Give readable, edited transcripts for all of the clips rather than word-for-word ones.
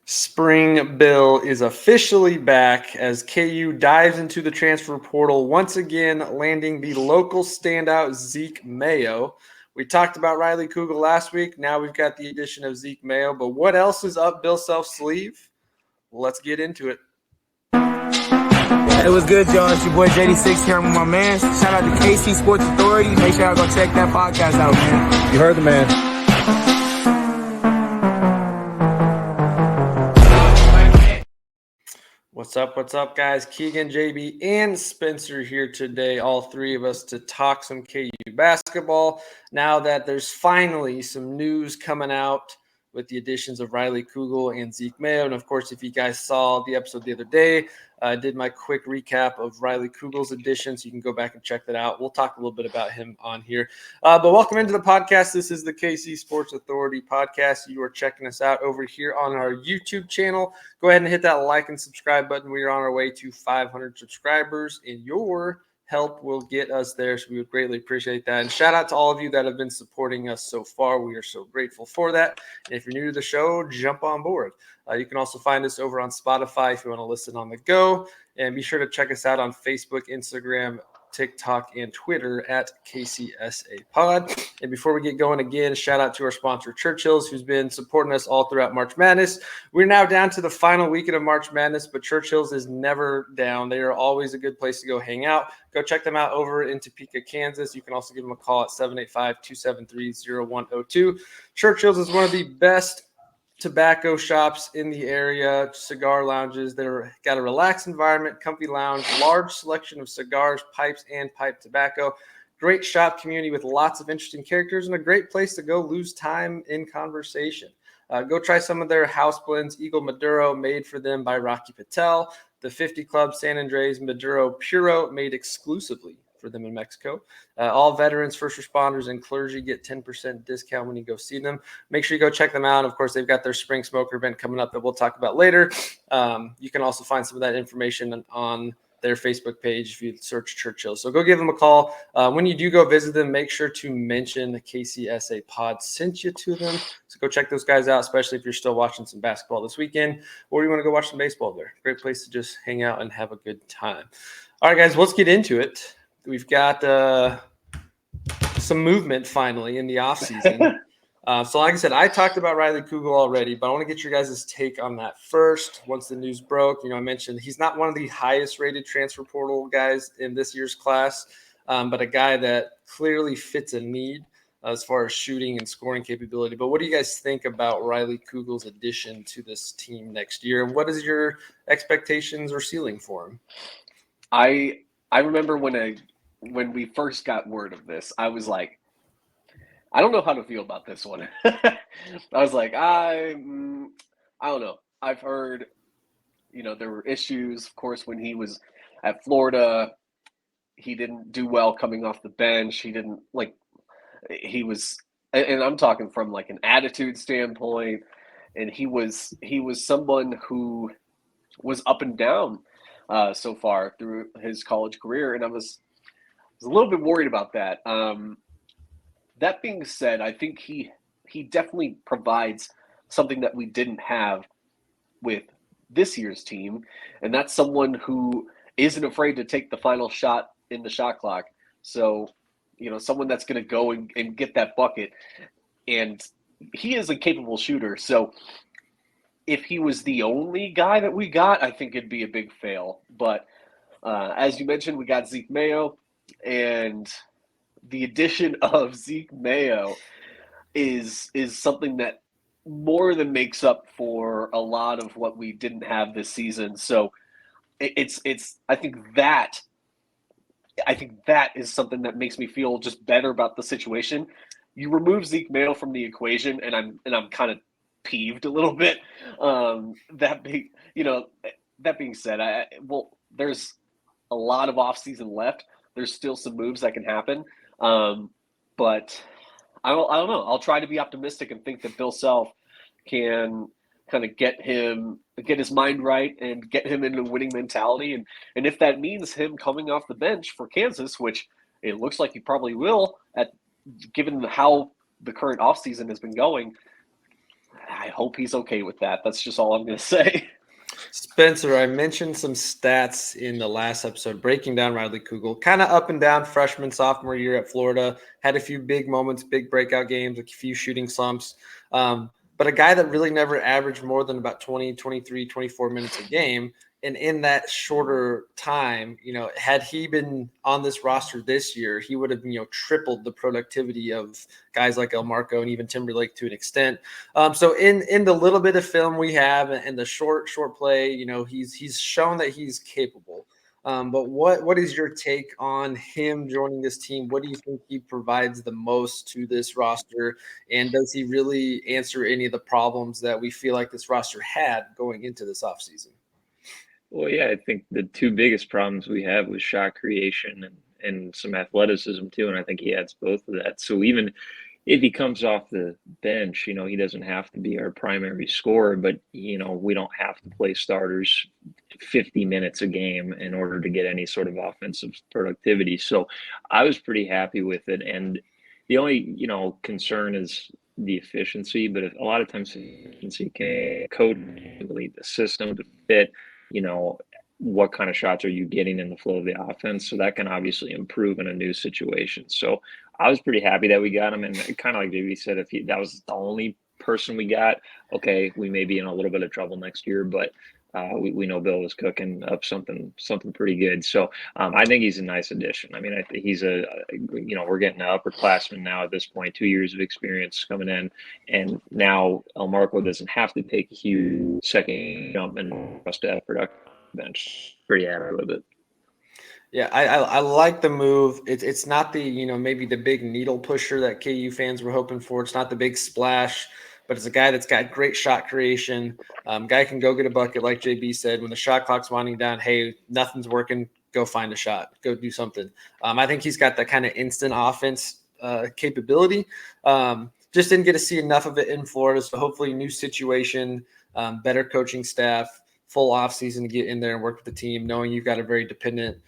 Spring Bill is officially back as KU dives into the transfer portal once again, landing the local standout Zeke Mayo. We talked about Riley Kugel last week. Now we've got the addition of Zeke Mayo. But what else is up Bill Self's sleeve? Well, let's get into it. Hey, what's good, y'all? It's your boy JD6 here. I'm with my man. Shout out to KC Sports Authority. Make sure y'all go check that podcast out, man. You heard the man. What's up, guys? Keegan, JB, and Spencer here today, all three of us, to talk some KU basketball. Now that there's finally some news coming out with the additions of Riley Kugel and Zeke Mayo. And, of course, if you guys saw the episode the other day, I did my quick recap of Riley Kugel's addition, so you can go back and check that out. We'll talk a little bit about him on here. But welcome into the podcast. This is the KC Sports Authority podcast. You are checking us out over here on our YouTube channel. Go ahead and hit that like and subscribe button. We are on our way to 500 subscribers, and your help will get us there, so we would greatly appreciate that. And shout out to all of you that have been supporting us so far. We are so grateful for that. And if you're new to the show, jump on board. You can also find us over on Spotify if you want to listen on the go. And be sure to check us out on Facebook, Instagram, TikTok, and Twitter at KCSA Pod. And before we get going again, shout out to our sponsor, Churchill's, who's been supporting us all throughout March Madness. We're now down to the final weekend of March Madness, but Churchill's is never down. They are always a good place to go hang out. Go check them out over in Topeka, Kansas. You can also give them a call at 785-273-0102. Churchill's is one of the best tobacco shops in the area, cigar lounges. They're got a relaxed environment, comfy lounge, large selection of cigars, pipes, and pipe tobacco. Great shop community with lots of interesting characters and a great place to go lose time in conversation. Go try some of their house blends, Eagle Maduro, made for them by Rocky Patel. The 50 Club San Andres Maduro Puro, made exclusively for them in Mexico. All veterans, first responders, and clergy get 10% discount when you go see them. Make sure you go check them out. Of course, they've got their spring smoker event coming up that we'll talk about later. You can also find some of that information on their Facebook page if you search Churchill. So go give them a call. When you do go visit them, make sure to mention the KCSA Pod sent you to them. So go check those guys out, especially if you're still watching some basketball this weekend or you want to go watch some baseball there. Great place to just hang out and have a good time. All right, guys, let's get into it. We've got some movement finally in the offseason. So like I said, I talked about Riley Kugel already, but I want to get your guys' take on that first. Once the news broke, I mentioned he's not one of the highest rated transfer portal guys in this year's class, but a guy that clearly fits a need as far as shooting and scoring capability. But what do you guys think about Riley Kugel's addition to this team next year? And what is your expectations or ceiling for him? I remember when we first got word of this, I was like, I don't know how to feel about this one. I was like, I don't know. I've heard, there were issues. Of course, when he was at Florida, he didn't do well coming off the bench. And I'm talking from like an attitude standpoint. And he was someone who was up and down so far through his college career. And I was a little bit worried about that. That being said, I think he definitely provides something that we didn't have with this year's team, and that's someone who isn't afraid to take the final shot in the shot clock. So, someone that's going to go and get that bucket, and he is a capable shooter. So if he was the only guy that we got, I think it'd be a big fail. But as you mentioned, we got Zeke Mayo, and the addition of Zeke Mayo is something that more than makes up for a lot of what we didn't have this season. So I think that is something that makes me feel just better about the situation. You remove Zeke Mayo from the equation, and I'm kind of peeved a little bit. That being said, there's a lot of offseason left. There's still some moves that can happen. But I don't know. I'll try to be optimistic and think that Bill Self can kind of get his mind right and get him into a winning mentality. And if that means him coming off the bench for Kansas, which it looks like he probably will, given how the current offseason has been going, I hope he's okay with that. That's just all I'm going to say. Spencer, I mentioned some stats in the last episode, breaking down Riley Kugel, kind of up and down freshman, sophomore year at Florida, had a few big moments, big breakout games, a few shooting slumps. But a guy that really never averaged more than about 20, 23, 24 minutes a game. And in that shorter time, had he been on this roster this year, he would have, tripled the productivity of guys like Elmarko and even Timberlake to an extent. So in the little bit of film we have and the short play, he's shown that he's capable. But what is your take on him joining this team? What do you think he provides the most to this roster? And does he really answer any of the problems that we feel like this roster had going into this offseason? Well, yeah, I think the two biggest problems we have was shot creation and some athleticism too, and I think he adds both of that. So even if he comes off the bench, he doesn't have to be our primary scorer, but we don't have to play starters 50 minutes a game in order to get any sort of offensive productivity. So I was pretty happy with it, and the only concern is the efficiency. But a lot of times efficiency can code the system to fit. What kind of shots are you getting in the flow of the offense? So that can obviously improve in a new situation. So I was pretty happy that we got him. And kind of like JB said, if that was the only person we got, okay, we may be in a little bit of trouble next year, but we know Bill was cooking up something pretty good. So I think he's a nice addition. I mean, I think he's we're getting an upperclassman now at this point, 2 years of experience coming in. And now Elmarko doesn't have to take a huge second jump and trust to have production bench. Pretty happy with it. Yeah, I like the move. It's not the, maybe the big needle pusher that KU fans were hoping for. It's not the big splash, but it's a guy that's got great shot creation. Guy can go get a bucket, like JB said. When the shot clock's winding down, hey, nothing's working, go find a shot, go do something. I think he's got that kind of instant offense capability. Just didn't get to see enough of it in Florida, so hopefully new situation, better coaching staff, full offseason to get in there and work with the team, knowing you've got a very dependent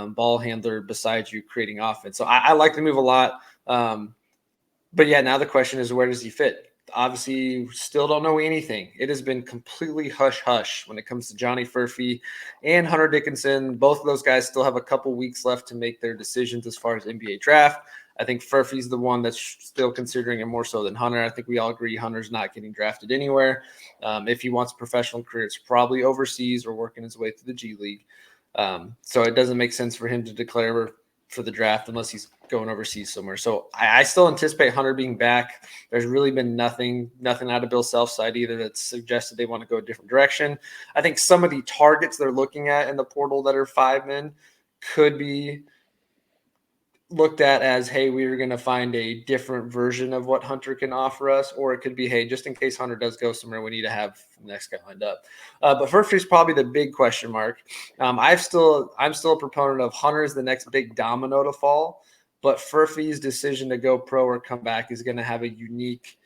ball handler besides you creating offense. So I like the move a lot. But yeah, now the question is, where does he fit? Obviously, still don't know anything. It has been completely hush-hush when it comes to Johnny Furphy and Hunter Dickinson. Both of those guys still have a couple weeks left to make their decisions as far as NBA draft. I think Furphy's the one that's still considering it more so than Hunter. I think we all agree Hunter's not getting drafted anywhere. If he wants a professional career, it's probably overseas or working his way through the G League. So it doesn't make sense for him to declare for the draft unless he's going overseas somewhere. So I still anticipate Hunter being back. There's really been nothing out of Bill Self's side either that suggested they want to go a different direction. I think some of the targets they're looking at in the portal that are 5 men could be looked at as, hey, we're going to find a different version of what Hunter can offer us, or it could be, hey, just in case Hunter does go somewhere, we need to have the next guy lined up. But Furphy's probably the big question mark. I'm still a proponent of Hunter is the next big domino to fall, but Furphy's decision to go pro or come back is going to have a unique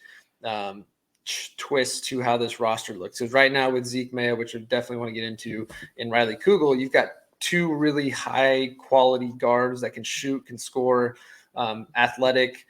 twist to how this roster looks. Because right now with Zeke Mayo, which I definitely want to get into, and Riley Kugel, you've got two really high quality guards that can shoot, can score, athletic,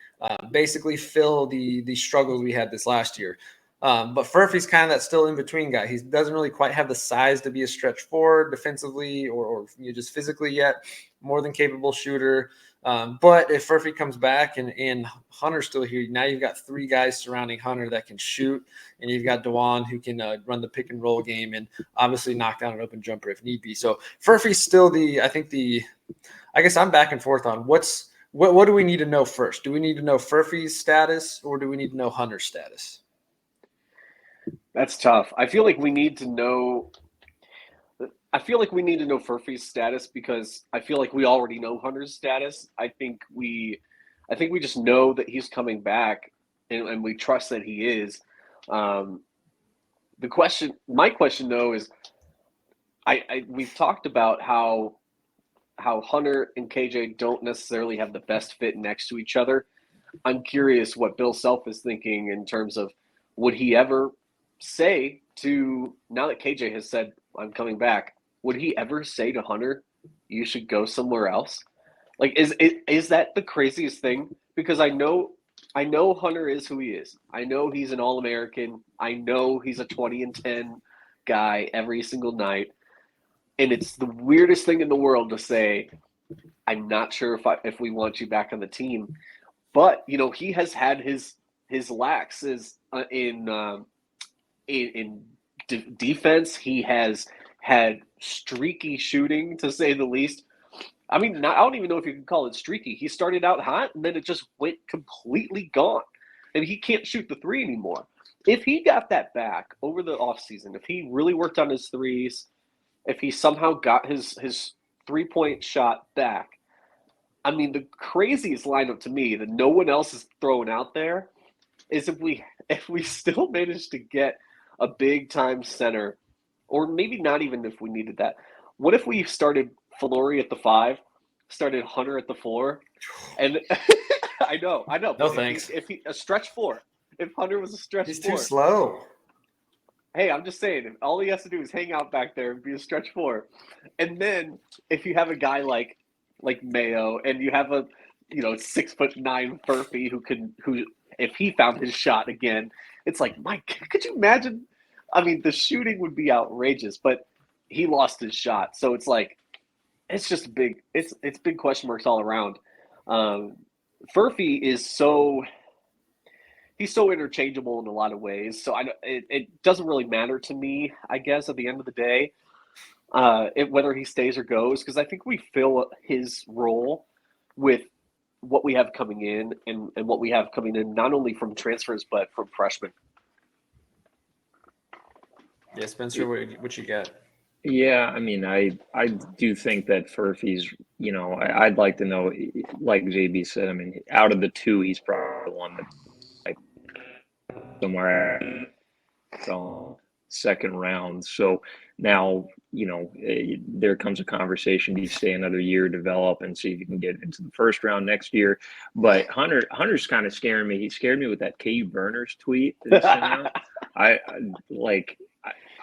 basically fill the struggles we had this last year. But Furphy's kind of that still in between guy. He doesn't really quite have the size to be a stretch forward defensively or just physically yet. More than capable shooter. But if Furphy comes back and Hunter's still here, now you've got 3 guys surrounding Hunter that can shoot, and you've got Dewan who can run the pick and roll game and obviously knock down an open jumper if need be. So Furphy's still I guess I'm back and forth on what do we need to know first? Do we need to know Furphy's status or do we need to know Hunter's status? That's tough. I feel like we need to know Furphy's status because I feel like we already know Hunter's status. I think we just know that he's coming back and we trust that he is. My question though is, we've talked about how Hunter and KJ don't necessarily have the best fit next to each other. I'm curious what Bill Self is thinking in terms of, would he ever say to, now that KJ has said, I'm coming back, would he ever say to Hunter, you should go somewhere else? Like, is that the craziest thing? Because I know I know Hunter is who he is. I know he's an All-American. I know he's a 20-10 guy every single night. And it's the weirdest thing in the world to say, I'm not sure if we want you back on the team. But, he has had his laxes in defense. He has had streaky shooting, to say the least. I mean, I don't even know if you can call it streaky. He started out hot, and then it just went completely gone. And he can't shoot the three anymore. If he got that back over the offseason, if he really worked on his threes, if he somehow got his three-point shot back, I mean, the craziest lineup to me that no one else is throwing out there is if we still managed to get a big-time center, or maybe not even if we needed that. What if we started Flory at the 5, started Hunter at the 4, and I know. No thanks. If he a stretch 4, if Hunter was a stretch 4, he's too slow. Hey, I'm just saying, if all he has to do is hang out back there and be a stretch 4, and then if you have a guy like Mayo, and you have a 6'9" Furphy who if he found his shot again, it's like, Mike, could you imagine? I mean, the shooting would be outrageous, but he lost his shot, so it's like. It's just big. It's big question marks all around. Furphy is he's so interchangeable in a lot of ways. So it doesn't really matter to me, I guess, at the end of the day, whether he stays or goes, because I think we fill his role with what we have coming in and what we have coming in, not only from transfers but from freshmen. Yeah, Spencer, what you got? Yeah, I mean, I do think that Furphy's, I'd like to know, like JB said, I mean, out of the two, he's probably the one that, like, somewhere second round. So now, there comes a conversation. Do you stay another year, develop, and see if you can get into the first round next year? But Hunter's kind of scaring me. He scared me with that KU Burners tweet that he sent out.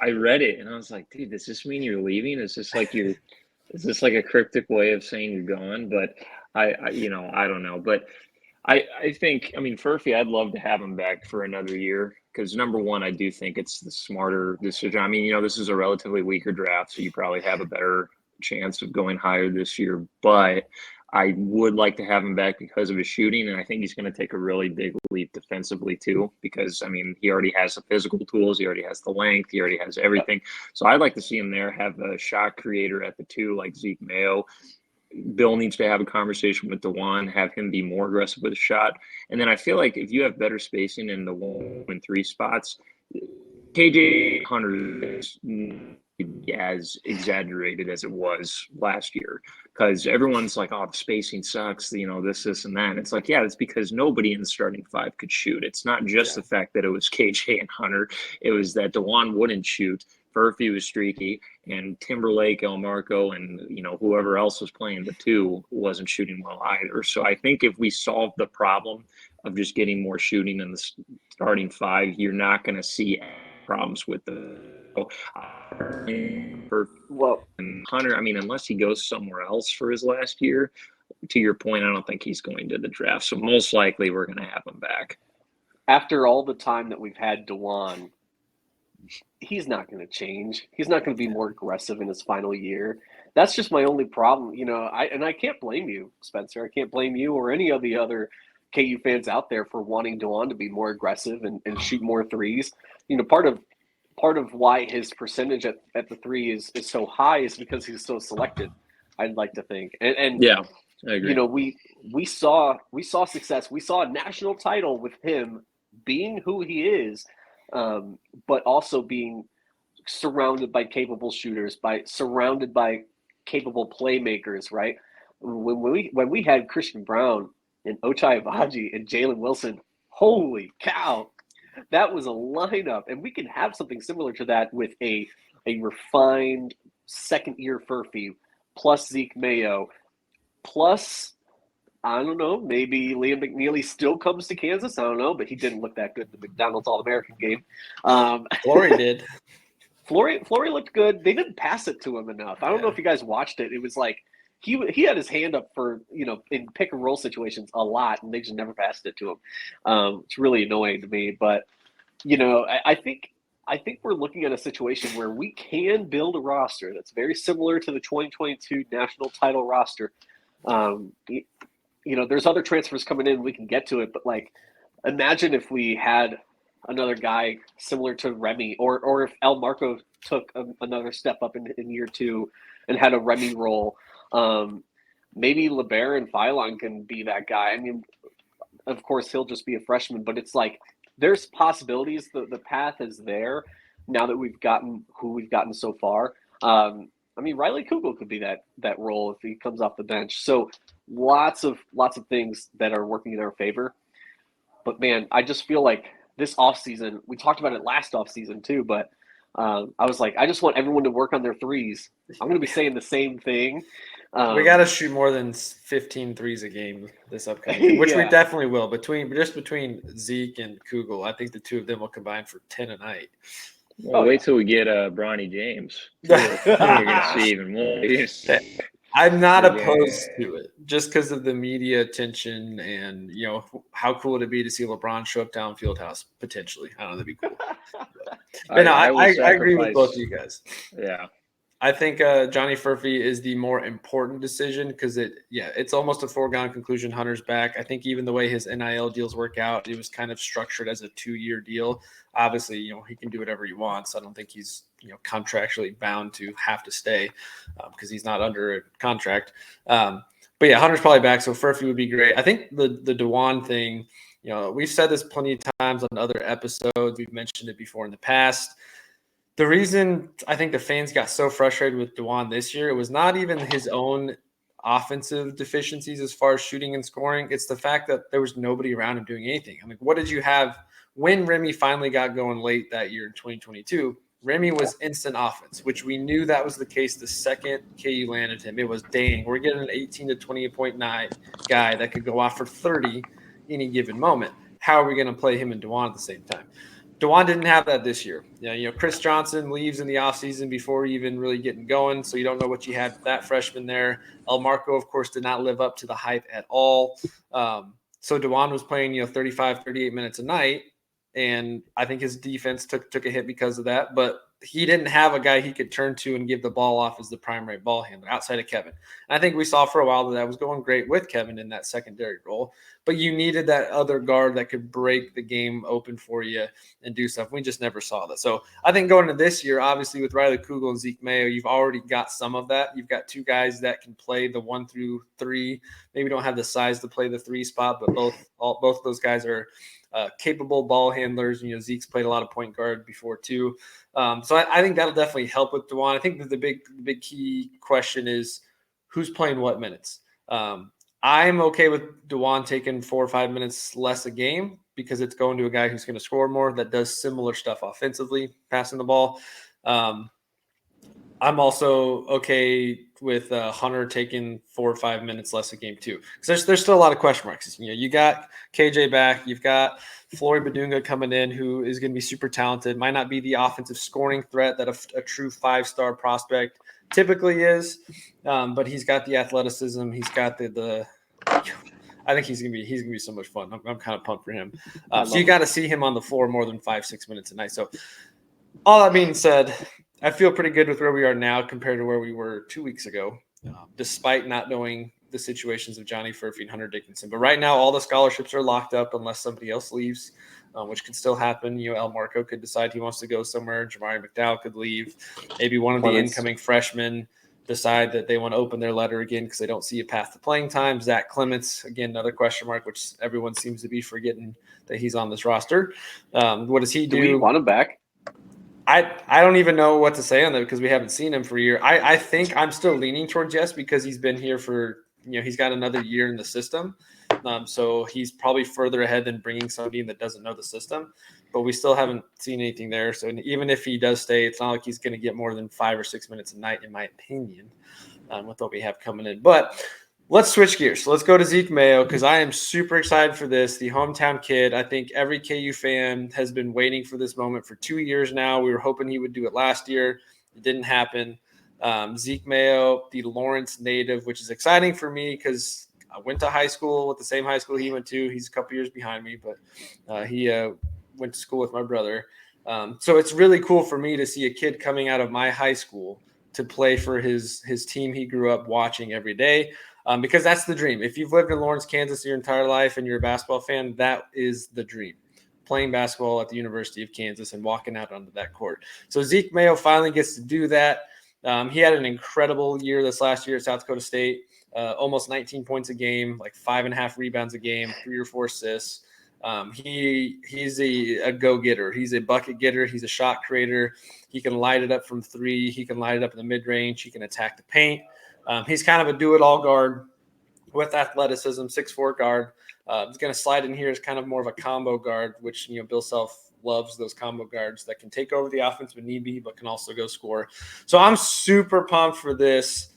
I read it and I was like, dude, does this mean you're leaving? Is this like a cryptic way of saying you're gone? But I don't know. But I think, I mean, Furphy, I'd love to have him back for another year because, number one, I do think it's the smarter decision. I mean, this is a relatively weaker draft, so you probably have a better chance of going higher this year. But I would like to have him back because of his shooting, and I think he's going to take a really big leap defensively too because, I mean, he already has the physical tools, he already has the length, he already has everything. So I'd like to see him there, have a shot creator at the 2 like Zeke Mayo. Bill needs to have a conversation with DeJuan, have him be more aggressive with a shot. And then I feel like if you have better spacing in the 1 and 3 spots, KJ Hunter is as exaggerated as it was last year because everyone's like, oh, the spacing sucks, this and that. And it's like, yeah, it's because nobody in the starting 5 could shoot. It's not just the fact that it was KJ and Hunter. It was that DeJuan wouldn't shoot. Furphy was streaky, and Timberlake, Elmarko, and whoever else was playing the 2 wasn't shooting well either. So I think if we solve the problem of just getting more shooting in the starting 5, you're not going to see problems with the and Hunter. I mean, unless he goes somewhere else for his last year, to your point, I don't think he's going to the draft. So most likely we're going to have him back. After all the time that we've had DeJuan, he's not going to change. He's not going to be more aggressive in his final year. That's just my only problem. I can't blame you, Spencer. I can't blame you or any of the other KU fans out there for wanting DeJuan to be more aggressive and shoot more threes. Part of why his percentage at the 3 is so high is because he's so selective, I'd like to think. And yeah, I agree. We saw success. We saw a national title with him being who he is, but also being surrounded by capable shooters, surrounded by capable playmakers, right? When we had Christian Brown and Ochai Agbaji and Jalen Wilson, holy cow, that was a lineup. And we can have something similar to that with a refined second-year Furphy plus Zeke Mayo plus, I don't know, maybe Liam McNeely still comes to Kansas. I don't know, but he didn't look that good in the McDonald's All-American game. Flory did. Flory looked good. They didn't pass it to him enough. I don't know if you guys watched it. It was like he had his hand up for, in pick and roll situations a lot, and they just never passed it to him. It's really annoying to me, but I think we're looking at a situation where we can build a roster that's very similar to the 2022 national title roster. There's other transfers coming in. We can get to it, but imagine if we had another guy similar to Remy, or if Elmarko took another step up in year 2 and had a Remy role. Maybe LeBaron and Phylon can be that guy. I mean, of course, he'll just be a freshman, but it's there's possibilities. The path is there now that we've gotten who we've gotten so far. Riley Kugel could be that role if he comes off the bench. So lots of things that are working in our favor. But man, I just feel like this offseason, we talked about it last offseason too, but I was I just want everyone to work on their threes. I'm going to be saying the same thing. We got to shoot more than 15 threes a game this upcoming year, which we definitely will. Between Zeke and Kugel, I think the two of them will combine for 10 a night. Well, wait till we get Bronny James. We're going to see even more. I'm not opposed to it, just because of the media attention and how cool would it be to see LeBron show up down Fieldhouse potentially. I don't know, that'd be cool. But I agree with both of you guys. Yeah. I think Johnny Furphy is the more important decision because it's almost a foregone conclusion. Hunter's back. I think even the way his NIL deals work out, it was kind of structured as a 2-year deal. Obviously, he can do whatever he wants. I don't think he's contractually bound to have to stay because he's not under a contract. But yeah, Hunter's probably back, so Furphy would be great. I think the DeJuan thing, we've said this plenty of times on other episodes. We've mentioned it before in the past. The reason I think the fans got so frustrated with DeJuan this year, it was not even his own offensive deficiencies as far as shooting and scoring. It's the fact that there was nobody around him doing anything. What did you have when Remy finally got going late that year in 2022? Remy was instant offense, which we knew that was the case the second KU landed him. It was, dang, we're getting an 18 to 20.9 guy that could go off for 30 any given moment. How are we going to play him and DeJuan at the same time? DeJuan didn't have that this year. Chris Johnson leaves in the offseason before even really getting going, so you don't know what you had with that freshman there. Elmarko, of course, did not live up to the hype at all. So DeJuan was playing 35, 38 minutes a night, and I think his defense took a hit because of that. But he didn't have a guy he could turn to and give the ball off as the primary ball handler outside of Kevin. And I think we saw for a while that was going great with Kevin in that secondary role. But you needed that other guard that could break the game open for you and do stuff. We just never saw that. So I think going into this year, obviously with Riley Kugel and Zeke Mayo, you've already got some of that. You've got two guys that can play the 1 through 3. Maybe don't have the size to play the 3 spot, but both of those guys are capable ball handlers. Zeke's played a lot of point guard before too. So I think that'll definitely help with DeJuan. I think that the big key question is who's playing what minutes. I'm okay with DeJuan taking 4 or 5 minutes less a game because it's going to a guy who's going to score more, that does similar stuff offensively, passing the ball. I'm also okay with Hunter taking 4 or 5 minutes less a game too, because there's still a lot of question marks. You got KJ back, you've got Flory Badunga coming in, who is going to be super talented. Might not be the offensive scoring threat that a true 5-star prospect typically is, but he's got the athleticism. He's got the. I think he's gonna be so much fun. I'm kind of pumped for him. So you got to see him on the floor more than 5-6 minutes a night. So all that being said, I feel pretty good with where we are now compared to where we were 2 weeks ago, despite not knowing the situations of Johnny Furphy and Hunter Dickinson. But right now, all the scholarships are locked up unless somebody else leaves, which could still happen. Elmarko could decide he wants to go somewhere. Elmarko and McDowell could leave. Maybe one of the incoming freshmen decide that they want to open their letter again because they don't see a path to playing time. Zach Clements, again, another question mark, which everyone seems to be forgetting that he's on this roster. What does he do? Do we want him back? I don't even know what to say on that because we haven't seen him for a year. I think I'm still leaning towards yes because he's been here for, he's got another year in the system. So he's probably further ahead than bringing somebody in that doesn't know the system. But we still haven't seen anything there. So even if he does stay, it's not like he's going to get more than 5 or 6 minutes a night, in my opinion, with what we have coming in. But let's switch gears. So let's go to Zeke Mayo because I am super excited for this. The hometown kid. I think every KU fan has been waiting for this moment for 2 years now. We were hoping he would do it last year. It didn't happen. Zeke Mayo, the Lawrence native, which is exciting for me because I went to high school with the same high school he went to. He's a couple years behind me, but he went to school with my brother. So it's really cool for me to see a kid coming out of my high school to play for his team he grew up watching every day, because that's the dream. If you've lived in Lawrence, Kansas your entire life and you're a basketball fan, that is the dream. Playing basketball at the University of Kansas and walking out onto that court. So Zeke Mayo finally gets to do that. He had an incredible year this last year at South Dakota State, almost 19 points a game, like 5.5 rebounds a game, 3 or 4 assists. He's a go-getter. He's a bucket getter. He's a shot creator. He can light it up from 3. He can light it up in the mid-range. He can attack the paint. He's kind of a do-it-all guard with athleticism, 6'4" guard. He's going to slide in here as kind of more of a combo guard, which, Bill Self loves those combo guards that can take over the offense when need be, but can also go score. So I'm super pumped for this.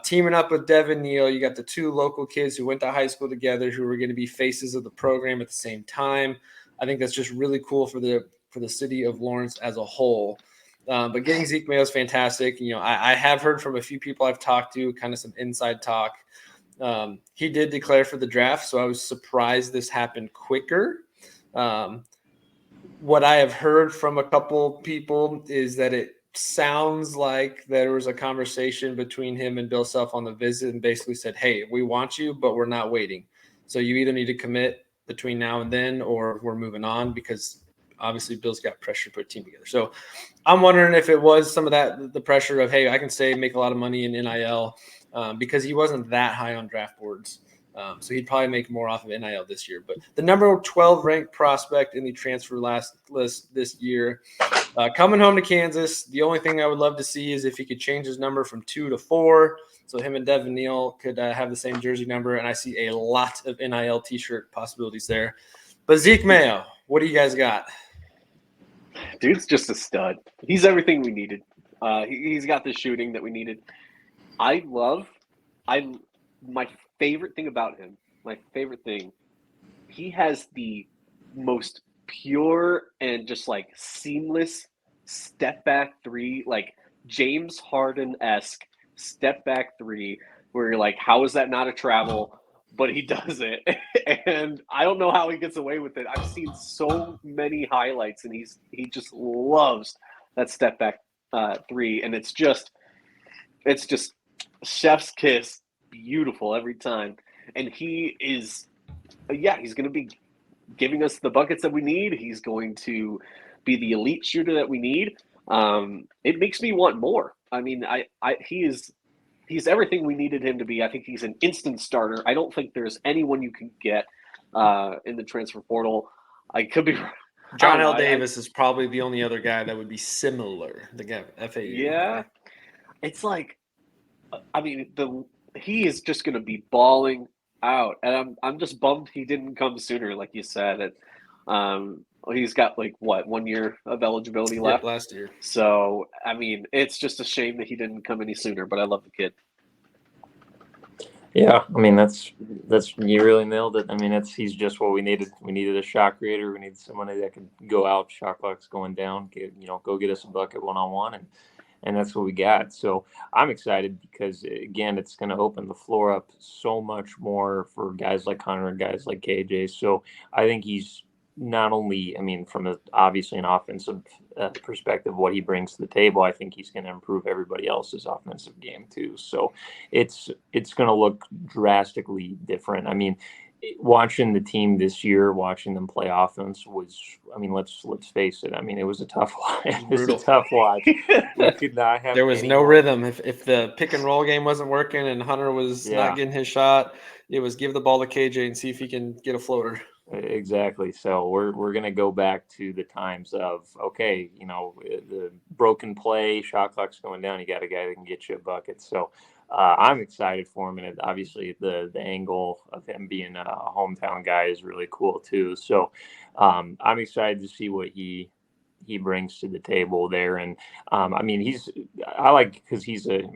Teaming up with Devin Neal, you got the 2 local kids who went to high school together who are going to be faces of the program at the same time. I think that's just really cool for the city of Lawrence as a whole. But getting Zeke Mayo is fantastic. I have heard from a few people I've talked to, kind of some inside talk. He did declare for the draft, so I was surprised this happened quicker. What I have heard from a couple people is that it sounds like there was a conversation between him and Bill Self on the visit and basically said, hey, we want you, but we're not waiting. So you either need to commit between now and then or we're moving on, because obviously Bill's got pressure to put a team together. So I'm wondering if it was some of that, the pressure of, hey, I can stay, make a lot of money in NIL, because he wasn't that high on draft boards. So he'd probably make more off of NIL this year. But the number 12 ranked prospect in the transfer list this year, coming home to Kansas, the only thing I would love to see is if he could change his number from 2 to 4, so him and Devin Neal could have the same jersey number. And I see a lot of NIL t-shirt possibilities there. But Zeke Mayo, what do you guys got? Dude's just a stud. He's everything we needed. He's got the shooting that we needed. My favorite thing about him, he has the most pure and just like seamless step back 3, like James Harden-esque step back 3, where you're like, how is that not a travel? But he does it. And I don't know how he gets away with it. I've seen so many highlights, and he just loves that step back 3. And it's just chef's kiss, beautiful every time. And he is, he's going to be giving us the buckets that we need. He's going to be the elite shooter that we need. It makes me want more. I mean, he's everything we needed him to be. I think he's an instant starter. I don't think there's anyone you can get in the transfer portal. I could be wrong. John L. Davis is probably the only other guy that would be similar. The guy, FAU. Yeah. It's like, I mean, he is just going to be balling out. And I'm just bummed he didn't come sooner, like you said. He's got 1 year of eligibility left. Last year. So, I mean, it's just a shame that he didn't come any sooner, but I love the kid. Yeah, I mean, that's you really nailed it. I mean, he's just what we needed. We needed a shot creator. We needed somebody that could go out, shot clock's going down, go get us a bucket one-on-one, and that's what we got. So I'm excited because, again, it's going to open the floor up so much more for guys like Hunter and guys like KJ. So I think he's not only, I mean, from obviously an offensive perspective, what he brings to the table, I think he's going to improve everybody else's offensive game too. So it's going to look drastically different. I mean, watching the team this year, watching them play offense was, I mean, let's face it. I mean, it was a tough watch. It was a tough watch. We could not have. There was no rhythm. If the pick and roll game wasn't working and Hunter was not getting his shot, it was give the ball to KJ and see if he can get a floater. Exactly. So we're going to go back to the times of, okay, the broken play, shot clock's going down. You got a guy that can get you a bucket. So I'm excited for him. And obviously the angle of him being a hometown guy is really cool too. So I'm excited to see what he brings to the table there. And I mean, I like, because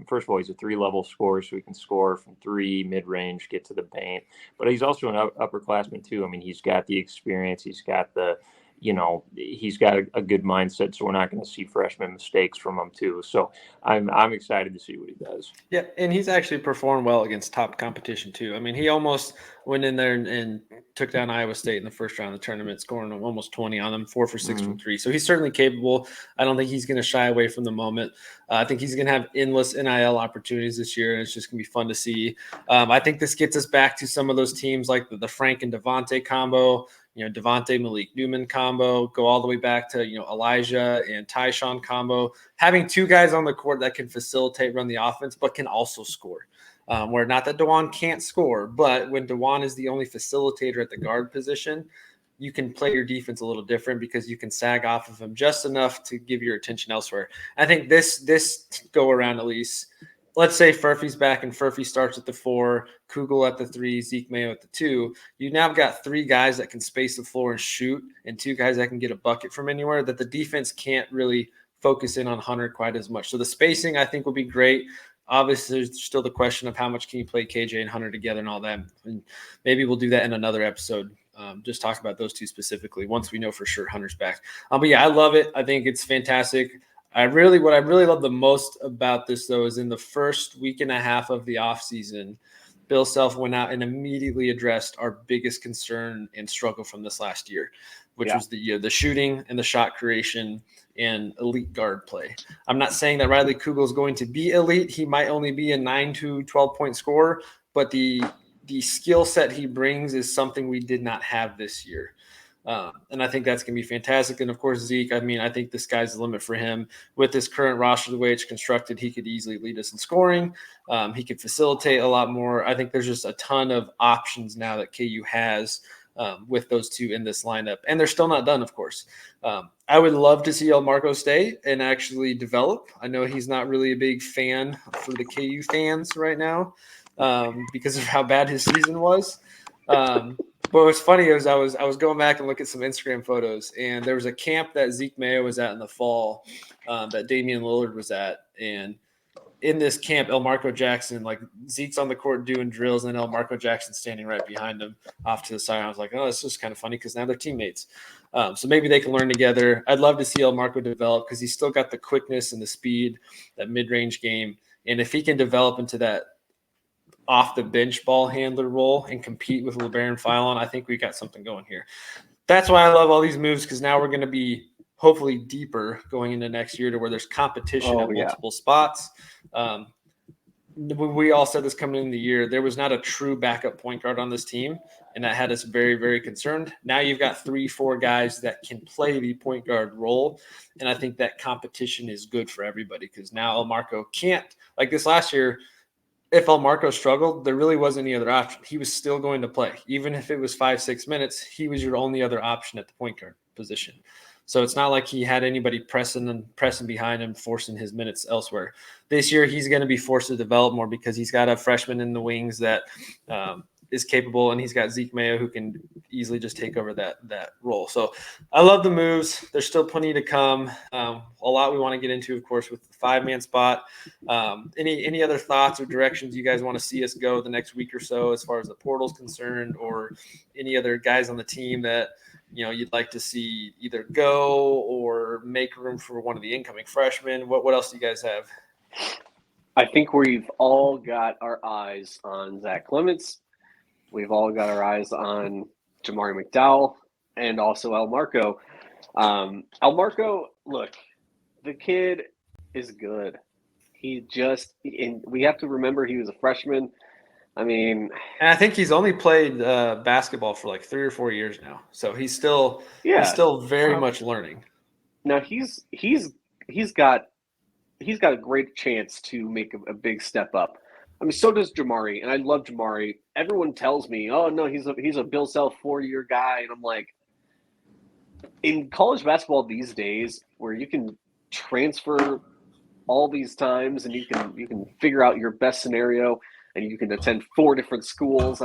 first of all, he's a 3-level scorer, so he can score from 3, mid-range, get to the paint, but he's also an upperclassman too. I mean, he's got the experience, he's got the he's got a good mindset, so we're not going to see freshman mistakes from him too. So I'm excited to see what he does. Yeah, and he's actually performed well against top competition too. I mean, he almost went in there and took down Iowa State in the first round of the tournament, scoring almost 20 on them, 4 for 6 from 3. So he's certainly capable. I don't think he's going to shy away from the moment. I think he's going to have endless NIL opportunities this year, and it's just going to be fun to see. I think this gets us back to some of those teams like the Frank and Devontae combo. Devontae Malik Newman combo, go all the way back to, Elijah and Tyshawn combo, having 2 guys on the court that can facilitate, run the offense, but can also score. Where not that DeJuan can't score, but when DeJuan is the only facilitator at the guard position, you can play your defense a little different because you can sag off of him just enough to give your attention elsewhere. I think this go around, at least, let's say Furphy's back and Furphy starts at the 4, Kugel at the 3, Zeke Mayo at the 2. You now got 3 guys that can space the floor and shoot, and 2 guys that can get a bucket from anywhere that the defense can't really focus in on Hunter quite as much. So the spacing, I think, will be great. Obviously, there's still the question of how much can you play KJ and Hunter together and all that. And maybe we'll do that in another episode. Just talk about those 2 specifically once we know for sure Hunter's back. But yeah, I love it. I think it's fantastic. What I really love the most about this, though, is in the first week and a half of the offseason, Bill Self went out and immediately addressed our biggest concern and struggle from this last year, which was the shooting and the shot creation and elite guard play. I'm not saying that Riley Kugel is going to be elite. He might only be a 9 to 12-point scorer, but the skill set he brings is something we did not have this year. And I think that's going to be fantastic. And, of course, Zeke, I think the sky's the limit for him. With this current roster, the way it's constructed, he could easily lead us in scoring. He could facilitate a lot more. I think there's just a ton of options now that KU has with those 2 in this lineup. And they're still not done, of course. I would love to see Elmarko stay and actually develop. I know he's not really a big fan for the KU fans right now because of how bad his season was. But what's funny is I was going back and looking at some Instagram photos, and there was a camp that Zeke Mayo was at in the fall that Damian Lillard was at. And in this camp, Elmarko Jackson, like Zeke's on the court doing drills, and Elmarko Jackson standing right behind him off to the side. I was like, oh, this is kind of funny because now they're teammates. So maybe they can learn together. I'd love to see Elmarko develop because he's still got the quickness and the speed, that mid-range game. And if he can develop into that off the bench ball handler role and compete with LeBaron Philon, I think we got something going here. That's why I love all these moves, because now we're going to be hopefully deeper going into next year to where there's competition at multiple spots. We all said this coming in the year, there was not a true backup point guard on this team, and that had us very, very concerned. Now you've got 3-4 guys that can play the point guard role, and I think that competition is good for everybody because now Elmarko can't, like this last year, if Elmarko struggled, there really wasn't any other option. He was still going to play. Even if it was 5-6 minutes, he was your only other option at the point guard position. So it's not like he had anybody pressing behind him, forcing his minutes elsewhere. This year, he's going to be forced to develop more because he's got a freshman in the wings that is capable, and he's got Zeke Mayo who can easily just take over that role. So I love the moves. There's still plenty to come. A lot we want to get into, of course, with the 5-man spot. Any other thoughts or directions you guys want to see us go the next week or so as far as the portal's concerned, or any other guys on the team that you'd like to see either go or make room for one of the incoming freshmen? What else do you guys have? I think we've all got our eyes on Zach Clements. We've all got our eyes on Jamari McDowell and also Elmarko. Elmarko, look, the kid is good. And we have to remember he was a freshman. And I think he's only played basketball for like 3 or 4 years now, so he's still very much learning. Now he's got a great chance to make a big step up. So does Jamari, and I love Jamari. Everyone tells me, "Oh no, he's a Bill Self 4-year guy," and I'm like, in college basketball these days, where you can transfer all these times and you can figure out your best scenario, and you can attend 4 different schools.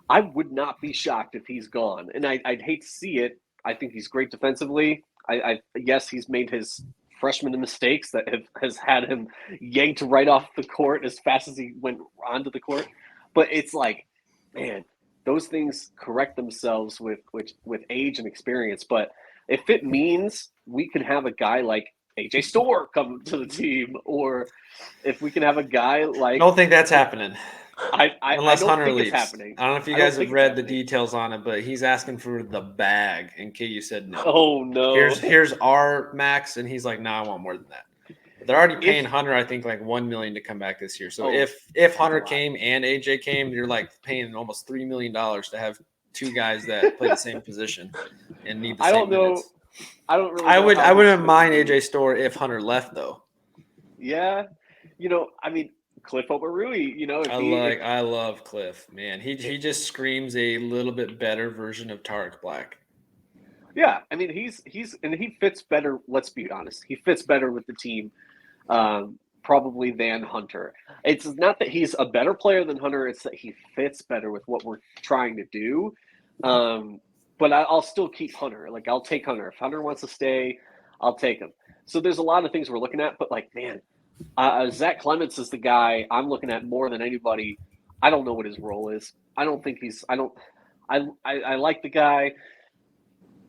I would not be shocked if he's gone, and I'd hate to see it. I think he's great defensively. Yes, he's made his freshman mistakes that has had him yanked right off the court as fast as he went onto the court. But it's like, man, those things correct themselves with age and experience. But if it means we can have a guy like AJ Storr come to the team, or if we can have a guy I like don't think that's happening. I Unless don't Hunter think leaves. it's happening. I don't know if you I don't guys have think it's read the happening. details on it, but he's asking for the bag, and KU said no. Oh no. Here's our max, and he's like, no, I want more than that. But they're already paying If- Hunter, I think, like $1 million to come back this year. So Oh, if Hunter a lot. came and AJ came, you're like paying almost $3 million to have two guys that play the same position and need the I same don't know. minutes. I don't really. I know how wouldn't much mind it would AJ Storr if Hunter left though. be. Yeah, I mean, Cliff Oberui. If I love Cliff, man. He just screams a little bit better version of Tarek Black. Yeah, I mean, he fits better. Let's be honest, he fits better with the team, probably than Hunter. It's not that he's a better player than Hunter; it's that he fits better with what we're trying to do. But I'll still keep Hunter. Like, I'll take Hunter if Hunter wants to stay. I'll take him. So there's a lot of things we're looking at, but like, man, Zach Clements is the guy I'm looking at more than anybody. I don't know what his role is. I don't think he's. I don't. I like the guy.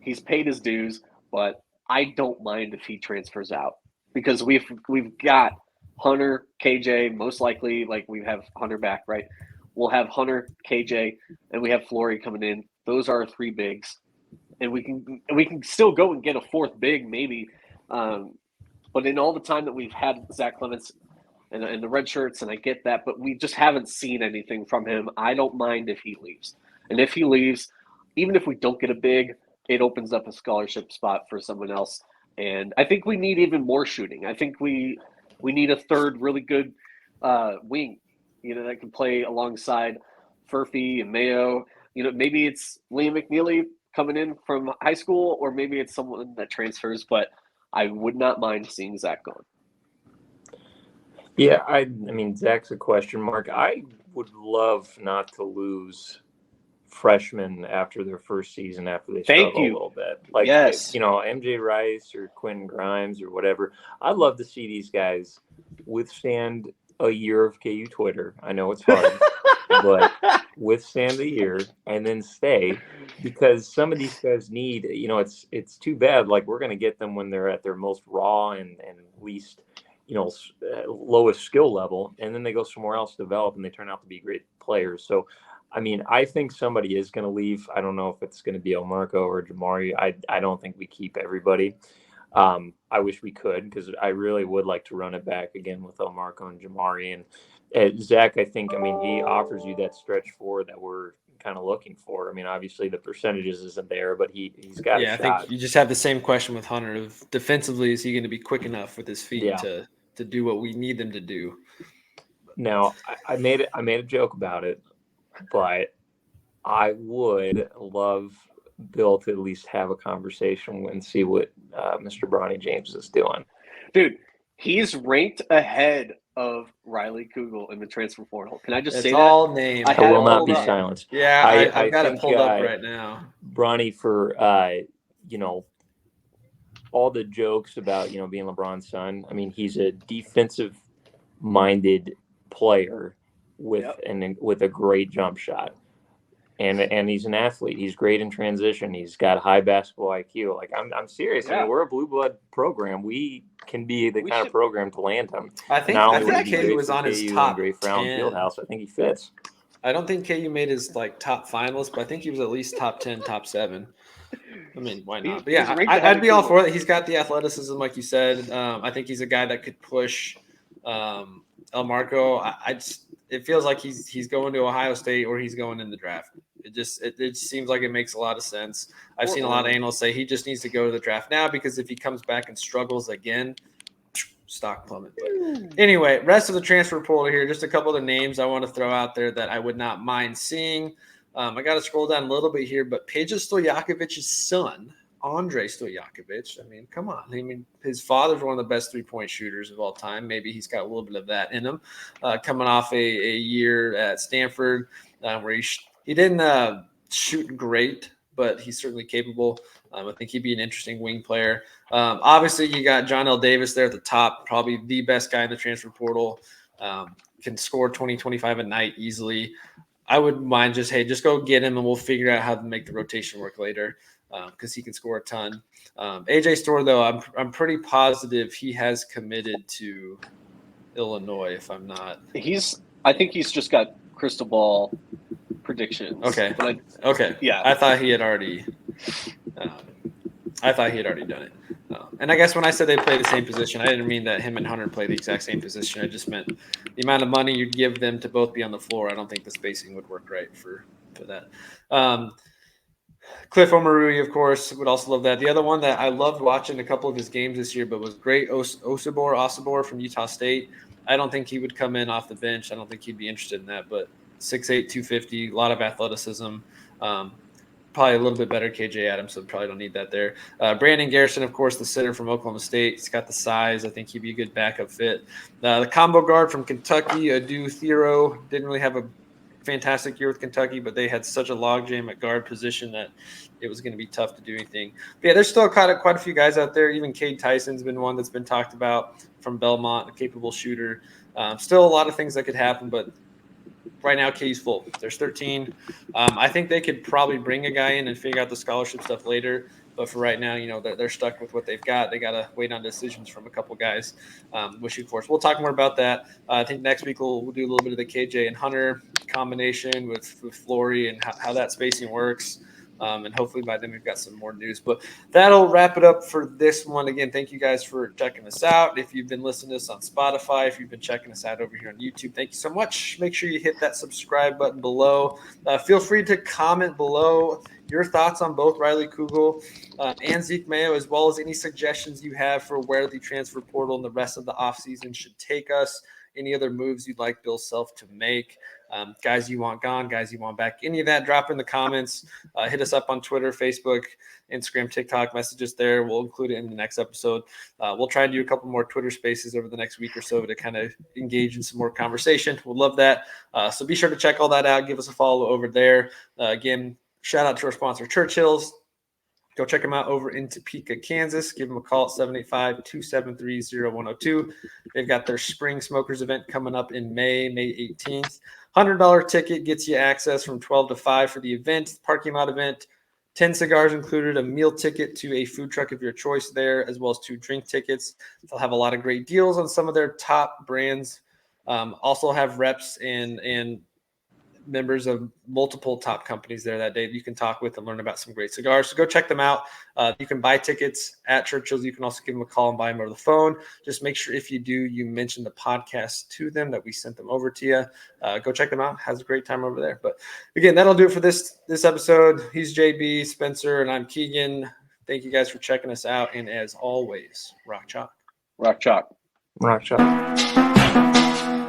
He's paid his dues, but I don't mind if he transfers out because we've got Hunter, KJ, most likely, like, we have Hunter back, right? We'll have Hunter, KJ, and we have Flory coming in. Those are our three bigs, and we can still go and get a fourth big maybe. But in all the time that we've had Zach Clements and the red shirts, and I get that, but we just haven't seen anything from him. I don't mind if he leaves, and if he leaves, even if we don't get a big, it opens up a scholarship spot for someone else. And I think we need even more shooting. I think we need a third really good wing, that can play alongside Furphy and Mayo. Maybe it's Liam McNeely coming in from high school, or maybe it's someone that transfers, but I would not mind seeing Zach going. Yeah, I mean, Zach's a question mark. I would love not to lose freshmen after their first season, after they struggle a little bit. Like, yes. MJ Rice or Quentin Grimes or whatever. I'd love to see these guys withstand a year of KU Twitter. I know it's hard, but withstand the year and then stay, because some of these guys need, it's too bad. Like, we're going to get them when they're at their most raw and least, lowest skill level, and then they go somewhere else to develop and they turn out to be great players. So, I mean, I think somebody is going to leave. I don't know if it's going to be Elmarko or Jamari. I don't think we keep everybody. I wish we could, because I really would like to run it back again with Elmarko and Jamari. And Zach, I think, he offers you that stretch forward that we're kind of looking for. I mean, obviously the percentages isn't there, but he's got a shot. I think you just have the same question with Hunter. Of defensively, is he going to be quick enough with his feet to do what we need them to do? Now, I made a joke about it, but I would love Bill to at least have a conversation and see what Mr. Bronny James is doing. Dude, he's ranked ahead of Riley Kugel in the transfer portal. Can I just say that? All names. I will not be silenced. Yeah, I've got it pulled up right now. Bronny, for all the jokes about being LeBron's son. I mean, he's a defensive-minded player with a great jump shot, and he's an athlete. He's great in transition. He's got high basketball IQ. Like, I'm serious. I mean, we're a blue blood program. We can be the kind of program to land him. I think KU was on his top 10. Fieldhouse. I think he fits. I don't think KU made his top finalist, but I think he was at least top 10, top 7. I mean, why not? But yeah, I'd be all for it. He's got the athleticism, like you said. I think he's a guy that could push Elmarko. It feels like he's going to Ohio State, or he's going in the draft. It just seems like it makes a lot of sense. I've seen a lot of analysts say he just needs to go to the draft now, because if he comes back and struggles again, stock plummet. But anyway, rest of the transfer portal here, just a couple of the names I want to throw out there that I would not mind seeing. I got to scroll down a little bit here, but Peja Stojakovic's son, Andre Stojakovic. I mean, come on. I mean, his father's one of the best three-point shooters of all time. Maybe he's got a little bit of that in him. Coming off a year at Stanford where he didn't shoot great, but he's certainly capable. I think he'd be an interesting wing player. Obviously, you got John L. Davis there at the top, probably the best guy in the transfer portal. Can score 20, 25 a night easily. I wouldn't mind just go get him, and we'll figure out how to make the rotation work later. because he can score a ton. AJ Storr, though, I'm pretty positive he has committed to Illinois. If I'm not, I think he's just got crystal ball predictions. Okay. But Okay. Yeah. I thought he had already. Done it. And I guess when I said they play the same position, I didn't mean that him and Hunter play the exact same position. I just meant the amount of money you'd give them to both be on the floor. I don't think the spacing would work right for that. Cliff Omarui, of course, would also love that. The other one that I loved watching a couple of his games this year, but was great, Osibor from Utah State. I don't think he would come in off the bench. I don't think he'd be interested in that. But 6'8", 250, a lot of athleticism. Probably a little bit better KJ Adams, so probably don't need that there. Brandon Garrison, of course, the center from Oklahoma State. He's got the size. I think he'd be a good backup fit. The combo guard from Kentucky, Adu Thero, didn't really have a fantastic year with Kentucky, but they had such a logjam at guard position that it was going to be tough to do anything. But yeah, there's still quite a few guys out there. Even Cade Tyson's been one that's been talked about from Belmont, a capable shooter. Still a lot of things that could happen, but right now, Katie's full. There's 13. I think they could probably bring a guy in and figure out the scholarship stuff later. But for right now, they're stuck with what they've got. They got to wait on decisions from a couple guys. Wishing for us. We'll talk more about that. I think next week we'll do a little bit of the KJ and Hunter combination with Flory and how that spacing works. And hopefully by then we've got some more news. But that'll wrap it up for this one. Again, thank you guys for checking us out. If you've been listening to us on Spotify, if you've been checking us out over here on YouTube, thank you so much. Make sure you hit that subscribe button below. Feel free to comment below your thoughts on both Riley Kugel and Zeke Mayo, as well as any suggestions you have for where the transfer portal and the rest of the offseason should take us. Any other moves you'd like Bill Self to make. Guys you want gone, guys you want back, any of that, drop in the comments. Hit us up on Twitter, Facebook, Instagram, TikTok, messages there. We'll include it in the next episode. We'll try and do a couple more Twitter spaces over the next week or so to kind of engage in some more conversation. We'll love that. So be sure to check all that out. Give us a follow over there. Again, shout out to our sponsor, Churchill's. Go check them out over in Topeka, Kansas. Give them a call at 785-273-0102. They've got their Spring Smokers event coming up in May 18th. $100 ticket gets you access from 12 to 5 for the event, parking lot event. 10 cigars included, a meal ticket to a food truck of your choice there, as well as 2 drink tickets. They'll have a lot of great deals on some of their top brands. Also have reps and members of multiple top companies there that day that you can talk with and learn about some great cigars. So go check them out. You can buy tickets at Churchill's. You can also give them a call and buy them over the phone. Just make sure if you do, you mention the podcast to them that we sent them over to you. Go check them out. Has a great time over there. But again, that'll do it for this episode. He's JB, Spencer, and I'm Keegan. Thank you guys for checking us out. And as always, rock chalk. Rock chalk. Rock chalk.